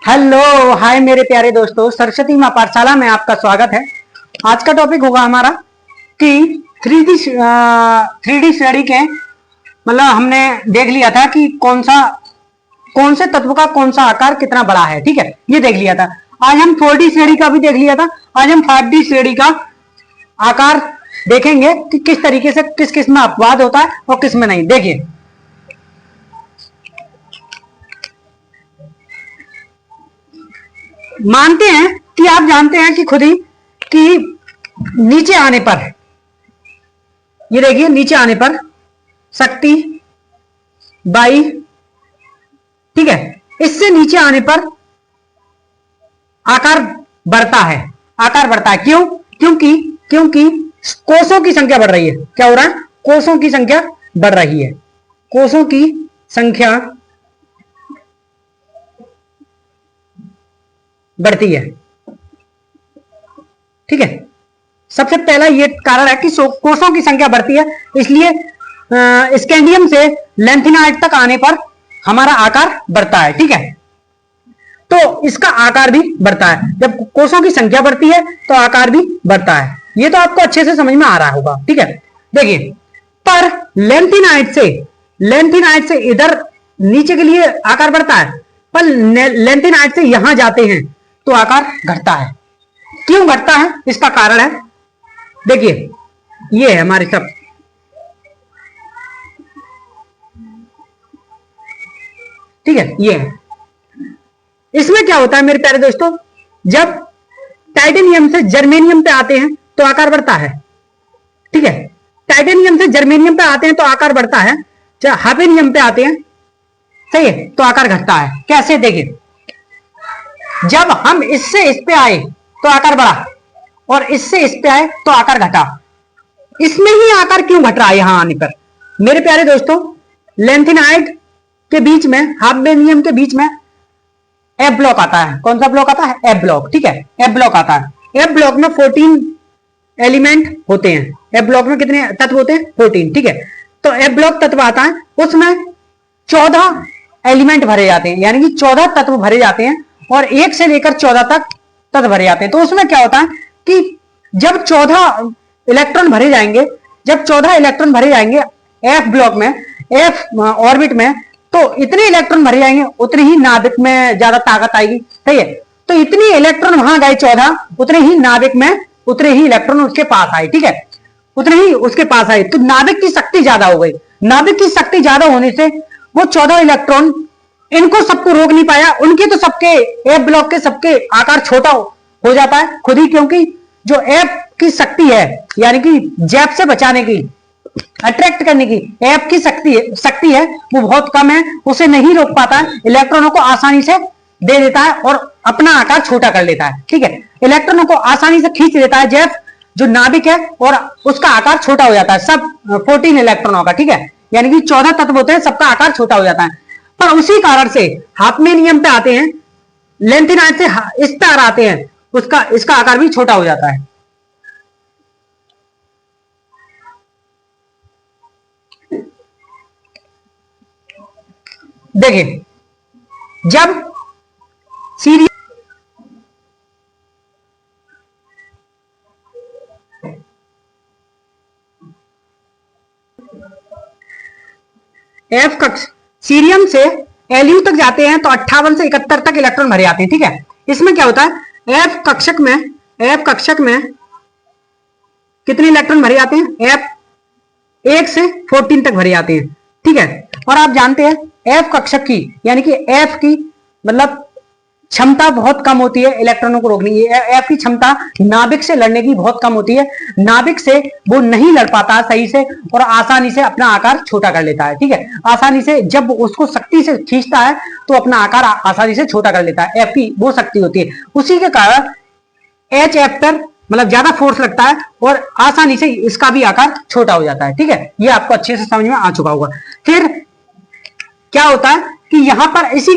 Hello hi मेरे प्यारे दोस्तों, सरस्वती मां पाठशाला में आपका स्वागत है। आज का टॉपिक होगा हमारा कि थ्री डी श्रेणी के मतलब हमने देख लिया था कि कौन से तत्व का कौन सा आकार कितना बड़ा है। ठीक है, ये देख लिया था। आज हम 4D श्रेणी का भी देख लिया था। आज हम 5D श्रेणी का आकार देखेंगे कि किस तरीके से किस में अपवाद होता है और किस में नहीं। देखिए, मानते हैं कि आप जानते हैं कि खुद ही कि नीचे आने पर, ये देखिए, नीचे आने पर शक्ति बाई, ठीक है, इससे नीचे आने पर आकार बढ़ता है। आकार बढ़ता है क्यों? क्योंकि कोषों की संख्या बढ़ रही है। क्या हो रहा है? कोषों की संख्या बढ़ रही है। कोषों की संख्या बढ़ती है। ठीक है, सबसे पहला ये कारण है कि कोषों की संख्या बढ़ती है, इसलिए स्कैंडियम से लैंथेनाइट तक आने पर हमारा आकार बढ़ता है। ठीक है, तो इसका आकार भी बढ़ता है। जब कोषों की संख्या बढ़ती है तो आकार भी बढ़ता है। ये तो आपको अच्छे से समझ में आ रहा होगा। ठीक है, देखिए, पर लैंथेनाइट से इधर नीचे के लिए आकार बढ़ता है, पर लैंथेनाइट से यहां जाते हैं तो आकार घटता है। क्यों घटता है? इसका कारण है, देखिए, ये है हमारे सब, ठीक है, ये है। इसमें क्या होता है मेरे प्यारे दोस्तों, जब टाइटेनियम से जर्मेनियम पे आते हैं तो आकार बढ़ता है। ठीक है, टाइटेनियम से जर्मेनियम पे आते हैं तो आकार बढ़ता है। जब हाफेनियम पे आते हैं, सही है, तो आकार घटता है। कैसे? देखिए, जब हम इससे इस पे आए तो आकार बढ़ा और इससे इस पे आए तो आकार घटा। इसमें ही आकार क्यों घट रहा है यहां आने पर? मेरे प्यारे दोस्तों, लैंथेनाइट के बीच में, हाफेनियम के बीच में एफ ब्लॉक आता है। कौन सा ब्लॉक आता है? F block. ठीक है, एफ ब्लॉक आता है। एफ ब्लॉक में 14 एलिमेंट होते हैं। एफ ब्लॉक में कितने तत्व होते हैं? 14। ठीक है, तो एफ ब्लॉक तत्व आता है, उसमें 14 एलिमेंट भरे जाते हैं, यानी कि 14 तत्व भरे जाते हैं और 1 से लेकर 14 तक तत्व भरे जाते हैं। तो उसमें क्या होता है कि जब 14 इलेक्ट्रॉन भरे जाएंगे, एफ ब्लॉक में, एफ ऑर्बिट में, तो इतने इलेक्ट्रॉन भरे जाएंगे उतनी ही नाभिक में ज्यादा ताकत आएगी। सही है, तो इतनी इलेक्ट्रॉन वहां गए 14, उतने ही नाभिक में उतने ही इलेक्ट्रॉन उसके पास आए। ठीक है, उतने ही उसके पास आए, तो नाभिक की शक्ति ज्यादा हो गई। नाभिक की शक्ति ज्यादा होने से वो 14 इलेक्ट्रॉन इनको सबको रोक नहीं पाया। उनके तो सबके, एफ ब्लॉक के सबके आकार छोटा हो जाता है खुद ही, क्योंकि जो एफ की शक्ति है, यानी कि जैप से बचाने की, अट्रैक्ट करने की एफ की शक्ति है, वो बहुत कम है। उसे नहीं रोक पाता है, इलेक्ट्रॉनों को आसानी से दे देता है और अपना आकार छोटा कर लेता है। ठीक है, इलेक्ट्रॉनों को आसानी से खींच लेता है जैप, जो नाभिक है, और उसका आकार छोटा हो जाता है सब 14 इलेक्ट्रॉनों का। ठीक है, यानी कि 14 तत्व होते हैं, सबका आकार छोटा हो जाता है। पर उसी कारण से हाफमेनियम पे आते हैं, लैंथेनाइट से इस पर आते हैं, इसका आकार भी छोटा हो जाता है। देखिए, जब सीरियल एफ कक्ष सीरियम से एलयू तक जाते हैं तो 58 से 71 तक इलेक्ट्रॉन भरे आते हैं। ठीक है, इसमें क्या होता है, एफ कक्षक में कितने इलेक्ट्रॉन भरे आते हैं? एफ 1 से 14 तक भरे आते हैं। ठीक है, और आप जानते हैं एफ कक्षक की, यानी कि एफ की मतलब क्षमता बहुत कम होती है इलेक्ट्रॉनों को रोकने की। एफ की क्षमता नाभिक से लड़ने की बहुत कम होती है। नाभिक से वो नहीं लड़ पाता सही से और आसानी से अपना आकार छोटा कर लेता है। ठीक है, आसानी से जब उसको शक्ति से खींचता है तो अपना आकार आसानी से छोटा कर लेता है। एफ की वो शक्ति होती है, उसी के कारण एच एफ पर मतलब ज्यादा फोर्स लगता है और आसानी से इसका भी आकार छोटा हो जाता है। ठीक है, ये आपको अच्छे से समझ में आ चुका होगा। फिर क्या होता है कि यहां पर इसी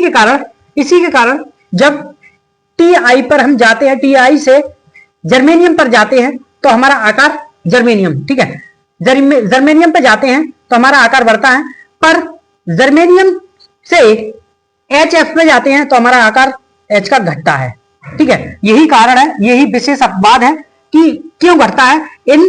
के कारण जब टी आई पर हम जाते हैं, टी आई से जर्मेनियम पर जाते हैं तो हमारा आकार जर्मेनियम, ठीक है, जर्मेनियम पे जाते हैं तो हमारा आकार बढ़ता है। पर जर्मेनियम से एच एफ पे जाते हैं तो हमारा आकार एच का घटता है। ठीक है, यही कारण है, यही विशेष अपवाद है कि क्यों घटता है। इन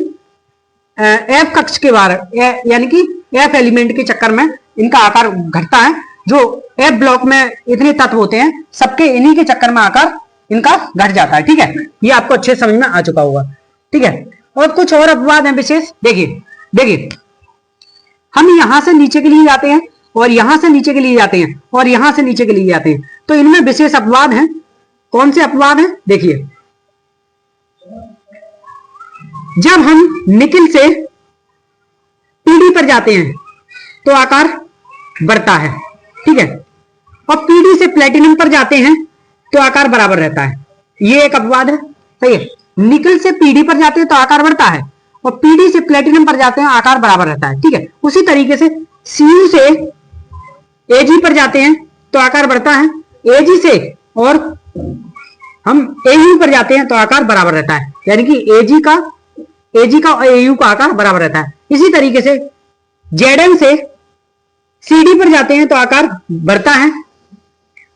एफ कक्ष के बार यानी कि एफ एलिमेंट के चक्कर में इनका आकार घटता है। जो एफ ब्लॉक में इतने तत्व होते हैं सबके इन्हीं के चक्कर में आकार इनका घट जाता है। ठीक है, ये आपको अच्छे समझ में आ चुका होगा। ठीक है, और कुछ और अपवाद हैं विशेष। देखिए हम यहां से नीचे के लिए जाते हैं और यहां से नीचे के लिए जाते हैं और यहां से नीचे के लिए जाते हैं, तो इनमें विशेष अपवाद हैं। कौन से अपवाद हैं? देखिए, जब हम निकिल से पीडी पर जाते हैं तो आकार बढ़ता है। ठीक है, और पीडी से प्लेटिनम पर जाते हैं तो आकार बराबर रहता है। ये एक अपवाद है। सही है, निकिल से पीडी पर जाते हैं तो आकार बढ़ता है और पीडी से प्लेटिनम पर जाते हैं आकार बराबर रहता है। ठीक है, उसी तरीके से सीयू से एजी पर जाते हैं तो आकार बढ़ता है, एजी से और हम एयू पर जाते हैं तो आकार बराबर रहता है, यानी कि एजी का और एयू का आकार बराबर रहता है। इसी तरीके से जेडएन से सीडी पर जाते हैं तो आकार बढ़ता है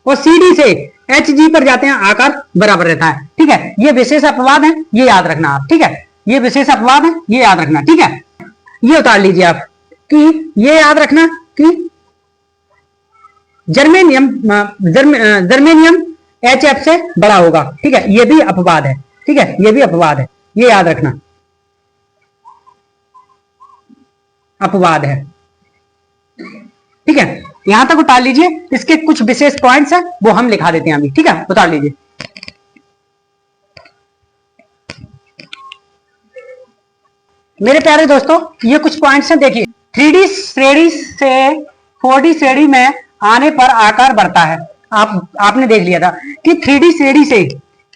और सीडी से एचजी पर जाते हैं आकार बराबर रहता है। ठीक है, ये विशेष अपवाद है, ये याद रखना आप। ठीक है, ये विशेष अपवाद है, ये याद रखना। ठीक है, ये उतार लीजिए आप कि ये याद रखना कि जर्मेनियम एचएफ से बड़ा होगा। ठीक है, ये भी अपवाद है। ठीक है, ये भी अपवाद है, ये याद रखना, अपवाद है। ठीक है, यहां तक उतार लीजिए। इसके कुछ विशेष पॉइंट्स हैं वो हम लिखा देते हैं अभी। ठीक है, उतार लीजिए। मेरे प्यारे दोस्तों, ये कुछ पॉइंट्स हैं। देखिए, 3D श्रेणी से 4D श्रेणी में आने पर आकार बढ़ता है। आपने देख लिया था कि 3D श्रेणी से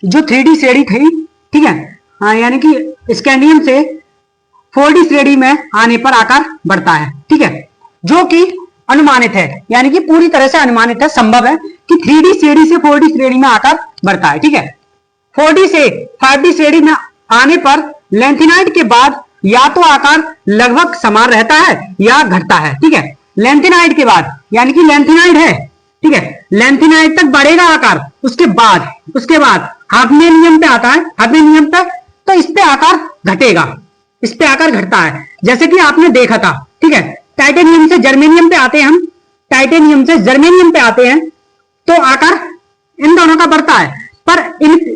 जो 3D श्रेणी थी, ठीक है, हाँ, यानी कि स्कैंडियम से 4D श्रेणी में आने पर आकार बढ़ता है। ठीक है, जो कि अनुमानित है, यानी कि पूरी तरह से अनुमानित है, संभव है कि 3D श्रेणी से 4D श्रेणी में आकार बढ़ता है। ठीक है, 4D से 5D श्रेणी में आने पर लेंथिनाइड के बाद या तो आकार लगभग समान रहता है या घटता है। ठीक है, लेंथिनाइड के बाद, यानी कि लेंथिनाइड है, ठीक है, लेंथिनाइड तक बढ़ेगा आकार, उसके बाद हाफमेनियम पे आता है, हाफमेनियम पे, तो इस पे आकार घटेगा, इस पे आकार घटता है, जैसे कि आपने देखा था। ठीक है, टाइटेनियम से जर्मेनियम पे आते हैं हम, टाइटेनियम से जर्मेनियम पे आते हैं तो आकार इन दोनों का बढ़ता है, पर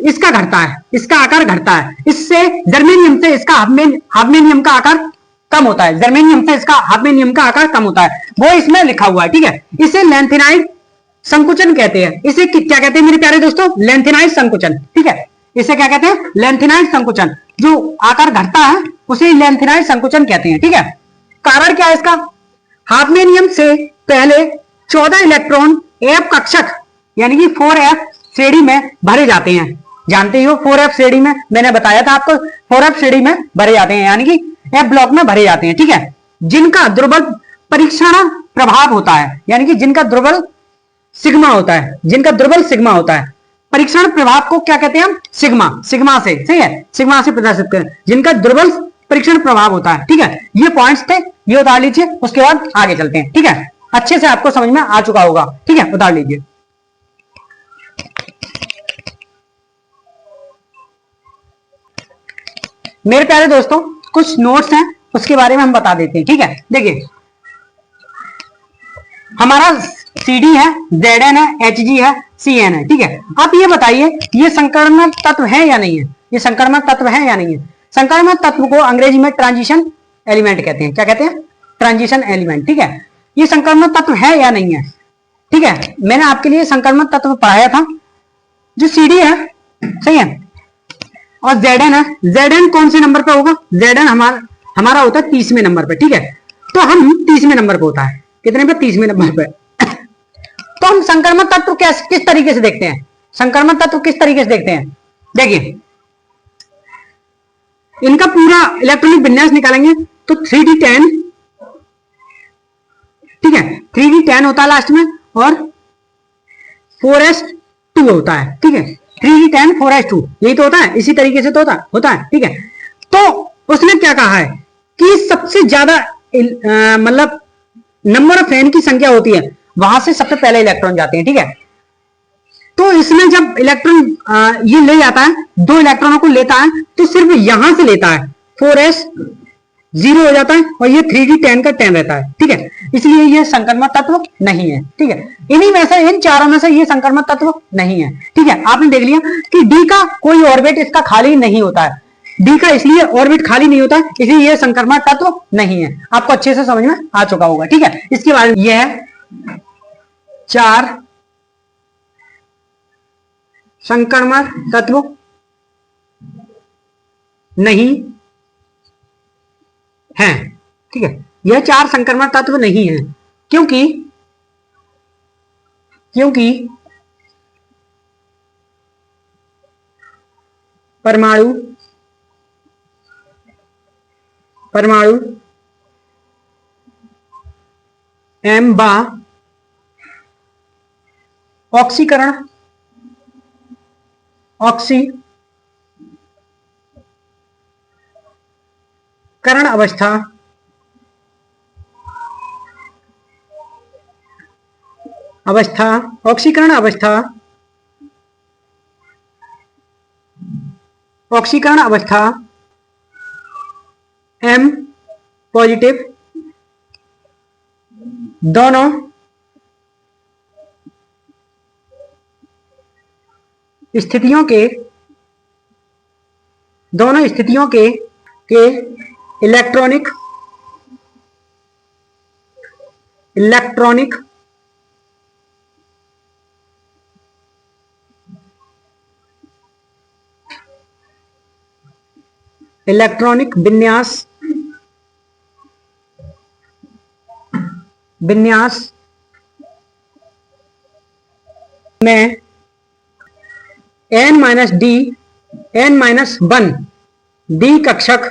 इसका घटता है, इसका आकार घटता है। इससे जर्मेनियम से इसका हाफमेनियम का आकार कम होता है, जर्मेनियम से इसका हाफमेनियम का आकार कम होता है, वो इसमें लिखा हुआ है। ठीक है, इसे लेंथिनाइड संकुचन कहते हैं। इसे क्या कहते हैं मेरे प्यारे दोस्तों? लेंथिनाइड संकुचन। ठीक है, इसे क्या कहते हैं? लेंथिनाइड संकुचन। जो आकार घटता है उसे लेंथिनाइड संकुचन कहते हैं। ठीक है, कारण क्या है इसका? हाफमेनियम से पहले 14 इलेक्ट्रॉन एफ कक्षक यानी कि 4f श्रेणी में भरे जाते हैं। जानते हो 4f श्रेणी में, मैंने बताया था आपको, 4f श्रेणी में भरे जाते हैं, यानी कि एफ ब्लॉक में भरे जाते हैं। ठीक है, जिनका दुर्बल परीक्षण प्रभाव होता है, यानी कि जिनका दुर्बल सिग्मा होता है, जिनका दुर्बल सिग्मा होता है। परीक्षण प्रभाव को क्या कहते हैं हम? सिग्मा से, सही है, सिग्मा से प्रदर्शित करें, जिनका दुर्बल परीक्षण प्रभाव होता है। ठीक है, ये पॉइंट्स थे, ये उतार लीजिए, उसके बाद आगे चलते हैं। ठीक है, अच्छे से आपको समझ में आ चुका होगा। ठीक है, उतार लीजिए। मेरे प्यारे दोस्तों, कुछ नोट्स हैं, उसके बारे में हम बता देते हैं। ठीक है, देखिए, हमारा CD है, Zn है, Hg है, Cn है। ठीक है, आप ये बताइए, ये संक्रमण तत्व है या नहीं है? ये संक्रमण तत्व है या नहीं है? संक्रमण तत्व को अंग्रेजी में ट्रांजिशन एलिमेंट कहते हैं। क्या कहते हैं? Transition element. ठीक है, ये संक्रमण तत्व है या नहीं है? ठीक है, मैंने आपके लिए संक्रमण तत्व पढ़ाया था। जो CD है, सही है, और Zn है, Zn कौन से नंबर पे होगा? Zn हमारा होता है 30वें नंबर पे। ठीक है, तो हम 30वें नंबर पे होता है, कितने पे? 30वें नंबर पे। तो हम संक्रमण तत्व किस तरीके से देखते हैं? संक्रमण तत्व किस तरीके से देखते हैं? देखिए, इनका पूरा इलेक्ट्रॉनिक विन्यास निकालेंगे तो 3d10, ठीक है, 3d10 होता है लास्ट में, और 4s2 होता है। ठीक है, 3d10 4s2, यही तो होता है, इसी तरीके से तो होता है। ठीक है, तो उसने क्या कहा है कि सबसे ज्यादा मतलब नंबर ऑफ एन की संख्या होती है वहां से सबसे पहले इलेक्ट्रॉन जाते हैं, ठीक है। तो इसमें जब इलेक्ट्रॉन ये ले जाता है, 2 इलेक्ट्रॉनों को लेता है, तो सिर्फ यहां से लेता है, 4s 0 हो जाता है और ये 3d10 का 10 रहता है, ठीक है। इसलिए ये संक्रमण तत्व नहीं है, ठीक है। इन्हीं में से, इन चारों में से ये संक्रमण तत्व नहीं है, ठीक है। आपने देख लिया कि डी का कोई ऑर्बिट इसका खाली नहीं होता है, डी का इसलिए ऑर्बिट खाली नहीं होता, इसलिए ये संक्रमण तत्व नहीं है। आपको अच्छे से समझ में आ चुका होगा, ठीक है। इसके बाद यह 4 संक्रमण तत्व नहीं है, ठीक है। यह 4 संक्रमण तत्व नहीं है क्योंकि परमाणु एम बा ऑक्सीकरण अवस्था ऑक्सीकरण अवस्था एम पॉजिटिव दोनों स्थितियों के इलेक्ट्रॉनिक विन्यास में n-1 डी कक्षक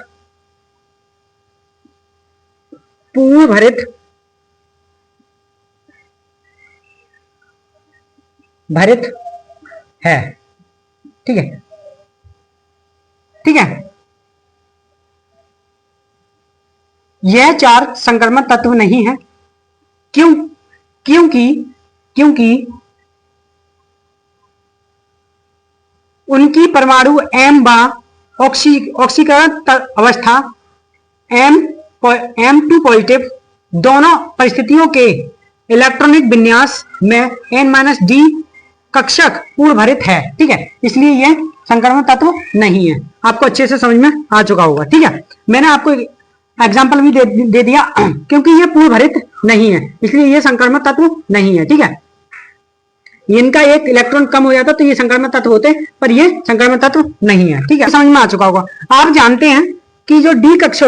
पूर्ण भरित है, ठीक है, ठीक है। यह 4 संक्रमण तत्व नहीं है क्योंकि उनकी परमाणु एम बा ऑक्सीकरण अवस्था M2 पॉजिटिव दोनों परिस्थितियों के इलेक्ट्रॉनिक विन्यास में n-d कक्षक पूर्ण भरित है, ठीक है। इसलिए यह संक्रमण तत्व नहीं है। आपको अच्छे से समझ में आ चुका होगा, ठीक है। मैंने आपको एग्जाम्पल भी दे दिया क्योंकि यह पूर्ण भरित नहीं है, इसलिए यह संक्रमण तत्व नहीं है, ठीक है। इनका एक इलेक्ट्रॉन कम हो जाता तो ये संक्रमण तत्व होते, पर ये संक्रमण तत्व नहीं है, ठीक है। समझ में आ चुका होगा। आप जानते हैं कि जो डी कक्षक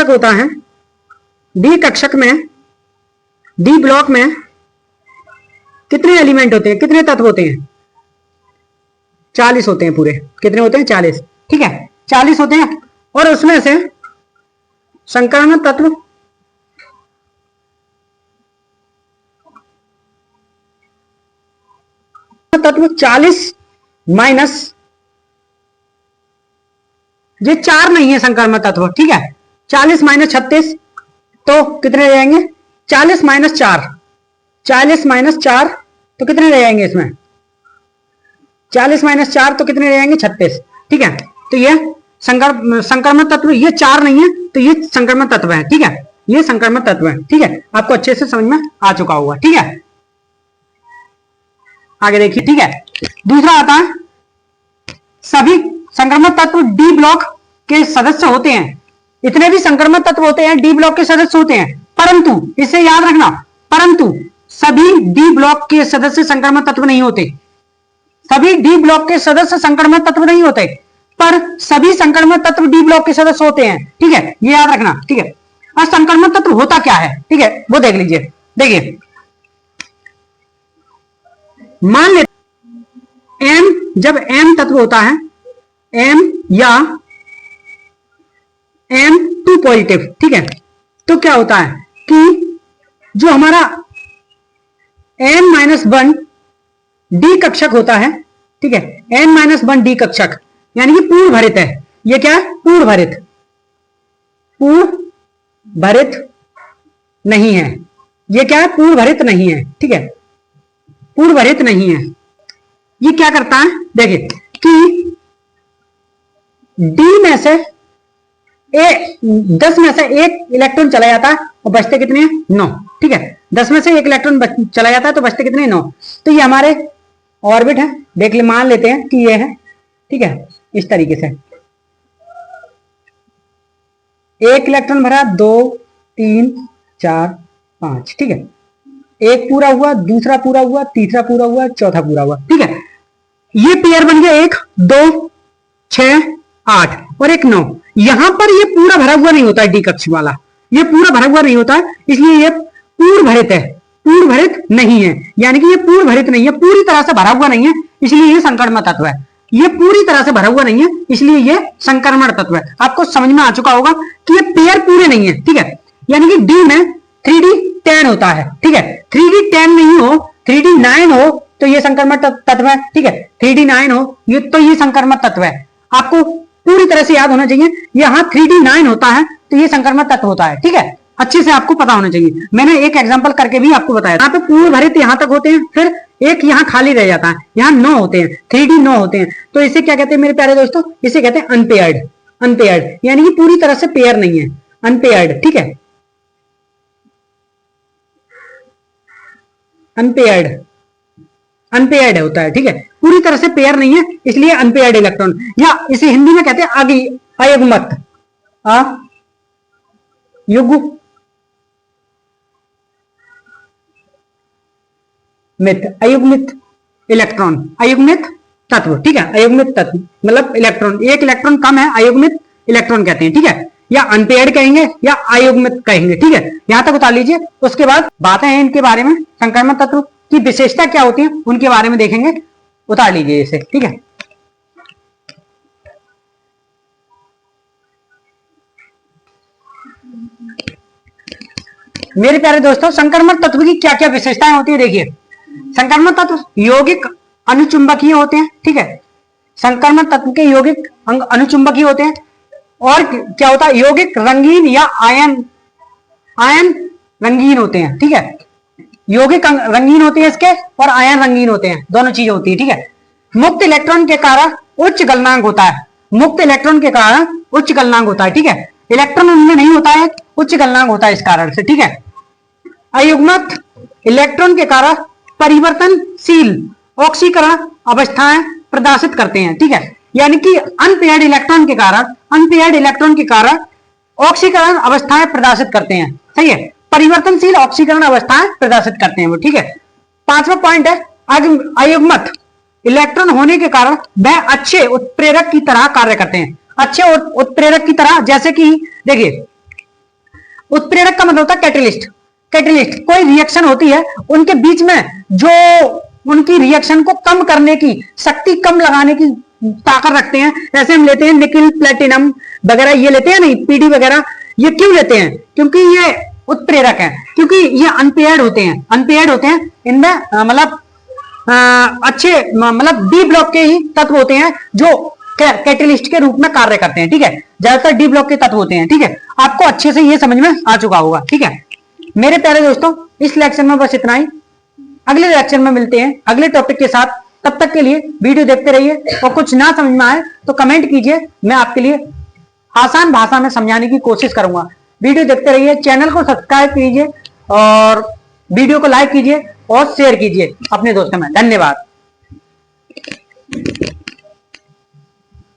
होता है, डी कक्षक में, डी ब्लॉक में कितने एलिमेंट होते हैं, कितने तत्व होते हैं? 40 होते हैं पूरे। कितने होते हैं? 40, ठीक है, 40 होते हैं। और उसमें से संक्रमण तत्व तत्व 40 माइनस, ये 4 नहीं है संक्रमण तत्व, ठीक है। 40 माइनस 36 तो कितने रह जाएंगे? 40 माइनस 4, 40 माइनस 4 तो कितने रह जाएंगे इसमें? 40 माइनस 4 तो कितने रह जाएंगे? 36, ठीक है। तो ये संक्रमण तत्व, ये 4 नहीं है तो ये संक्रमण तत्व है, ठीक है। ये संक्रमण तत्व है, ठीक है। आपको अच्छे से समझ में आ चुका होगा, ठीक है। आगे देखिए, ठीक है। दूसरा आता है, सभी संक्रमण तत्व डी ब्लॉक के सदस्य होते हैं। इतने भी संक्रमण तत्व होते हैं डी ब्लॉक के सदस्य होते हैं, परंतु इसे याद रखना, परंतु सभी डी ब्लॉक के सदस्य संक्रमण तत्व नहीं होते। सभी डी ब्लॉक के सदस्य संक्रमण तत्व नहीं होते, पर सभी संक्रमण तत्व डी ब्लॉक के सदस्य होते हैं, ठीक है। ये याद रखना, ठीक है। और संक्रमण तत्व होता क्या है, ठीक है, वो देख लीजिए। देखिए, मान ले M, जब M तत्व होता है, M या M2 पॉजिटिव, ठीक है, तो क्या होता है कि जो हमारा n-1 डी कक्षक होता है, ठीक है, n-1 डी कक्षक यानी कि पूर्ण भरित है। ये क्या है? पूर्ण भरित नहीं है, ये क्या है, पूर्ण भरित नहीं है, ठीक है, पूर्ण भरित नहीं है। ये क्या करता है, देखिए कि डी में से 10 में से एक इलेक्ट्रॉन चला जाता है और बचते कितने हैं, 9, ठीक है। 10 में से एक इलेक्ट्रॉन चला जाता है तो बचते कितने, 9। तो ये हमारे ऑर्बिट है, देख ले, मान लेते हैं कि ये है, ठीक है, इस तरीके से एक इलेक्ट्रॉन भरा, 2 3 4 5, ठीक है, एक पूरा हुआ, दूसरा पूरा हुआ, तीसरा पूरा हुआ, चौथा पूरा हुआ, ठीक है। ये पेयर बन गया 1 2 6 8 और एक 9। यहां पर ये पूरा भरा हुआ नहीं होता है, डी कक्ष वाला ये पूरा भरा हुआ नहीं होता है, इसलिए ये पूर्ण भरित है, पूर्ण भरित नहीं है, यानी कि ये पूर्ण भरित नहीं है, पूरी तरह से भरा हुआ नहीं है, इसलिए ये संक्रमण तत्व है। ये पूरी तरह से भरा हुआ नहीं है, इसलिए ये संक्रमण तत्व है। आपको समझ में आ चुका होगा कि ये पेयर पूरे नहीं है, ठीक है, यानी कि डी में 3D10 होता है, ठीक है। 3D10 नहीं हो, 3D9 हो तो ये संक्रमण तत्व है, ठीक है, 3D9 हो ये तो ये संक्रमण तत्व है। आपको पूरी तरह से याद होना चाहिए, यहां 3D9 होता है तो ये संक्रमण तत्व होता है, ठीक है, अच्छे से आपको पता होना चाहिए। मैंने एक एग्जांपल करके भी आपको बताया, यहाँ पे पूर्ण भरित यहां तक होते हैं, फिर एक यहाँ खाली रह जाता है, यहाँ 9 होते हैं, 3D9 होते हैं, तो इसे क्या कहते हैं मेरे प्यारे दोस्तों, इसे कहते हैं अनपेयर्ड। अनपेयर्ड यानी कि पूरी तरह से पेयर नहीं है, अनपेयर्ड, ठीक है, अनपेयर्ड, अनपेयर्ड होता है, ठीक है, पूरी तरह से पेयर नहीं है, इसलिए अनपेयर्ड इलेक्ट्रॉन, या इसे हिंदी में कहते हैं अयुग्मत, अयुग्मित इलेक्ट्रॉन, अयुग्मित तत्व, ठीक है, अयुग्मित तत्व मतलब इलेक्ट्रॉन, एक इलेक्ट्रॉन कम है, अयुग्मित इलेक्ट्रॉन कहते हैं, ठीक है, या अनपेयर्ड कहेंगे या अयुग्मित कहेंगे, ठीक है, यहां तक उतार लीजिए। उसके बाद बातें हैं इनके बारे में, संक्रमण तत्व की विशेषता क्या होती है उनके बारे में देखेंगे, उतार लीजिए इसे, ठीक है। मेरे प्यारे दोस्तों, संक्रमण तत्व की क्या क्या विशेषताएं होती है, देखिए, संक्रमण तत्व यौगिक अनुचुंबकीय होते हैं, ठीक है, संक्रमण तत्व के यौगिक अनुचुंबकीय होते हैं, और क्या होता है, यौगिक रंगीन या आयन रंगीन होते हैं, ठीक है, यौगिक रंगीन होते हैं इसके, और आयन रंगीन होते हैं, दोनों चीजें होती है, ठीक है। मुक्त इलेक्ट्रॉन के कारण उच्च गलनांक होता है, मुक्त इलेक्ट्रॉन के कारण उच्च गलनांक होता है, ठीक है, इलेक्ट्रॉन उनमें नहीं होता है, उच्च गलनांक होता है इस कारण से, ठीक है। अयुग्मत इलेक्ट्रॉन के कारण परिवर्तनशील ऑक्सीकरण अवस्थाएं प्रदर्शित करते हैं, ठीक है, यानी कि अनपेयर्ड इलेक्ट्रॉन के कारण ऑक्सीकरण अवस्थाएं प्रदर्शित करते हैं, सही है, परिवर्तनशील ऑक्सीकरण अवस्थाएं प्रदर्शित करते हैं वो, ठीक है। 5वां पॉइंट है, अयुग्मत इलेक्ट्रॉन होने के कारण वह अच्छे उत्प्रेरक की तरह कार्य करते हैं, अच्छे उत्प्रेरक की तरह, जैसे कि देखिए, उत्प्रेरक का मतलब होता है कैटलिस्ट, कैटलिस्ट कोई रिएक्शन होती है, उनके बीच में जो उनकी रिएक्शन को कम करने की शक्ति, कम लगाने की ताकत रखते हैं, ऐसे हम लेते हैं निकिल प्लेटिनम वगैरह, ये लेते हैं नहीं, पीडी वगैरह, ये क्यों लेते हैं, क्योंकि ये उत्प्रेरक है, क्योंकि ये अनपेयर्ड होते हैं, अनपेयर्ड होते हैं, इनमें मतलब अच्छे मतलब डी ब्लॉक के ही तत्व होते हैं जो कैटलिस्ट के रूप में कार्य करते हैं, ठीक है, ज्यादातर डी ब्लॉक के तत्व होते हैं, ठीक है, आपको अच्छे से ये समझ में आ चुका होगा, ठीक है। मेरे प्यारे दोस्तों, इस लेक्चर में बस इतना ही, अगले लेक्चर में मिलते हैं अगले टॉपिक के साथ, तब तक के लिए वीडियो देखते रहिए, और कुछ ना समझ में आए तो कमेंट कीजिए, मैं आपके लिए आसान भाषा में समझाने की कोशिश करूंगा। वीडियो देखते रहिए, चैनल को सब्सक्राइब कीजिए और वीडियो को लाइक कीजिए और शेयर कीजिए अपने दोस्तों में। धन्यवाद।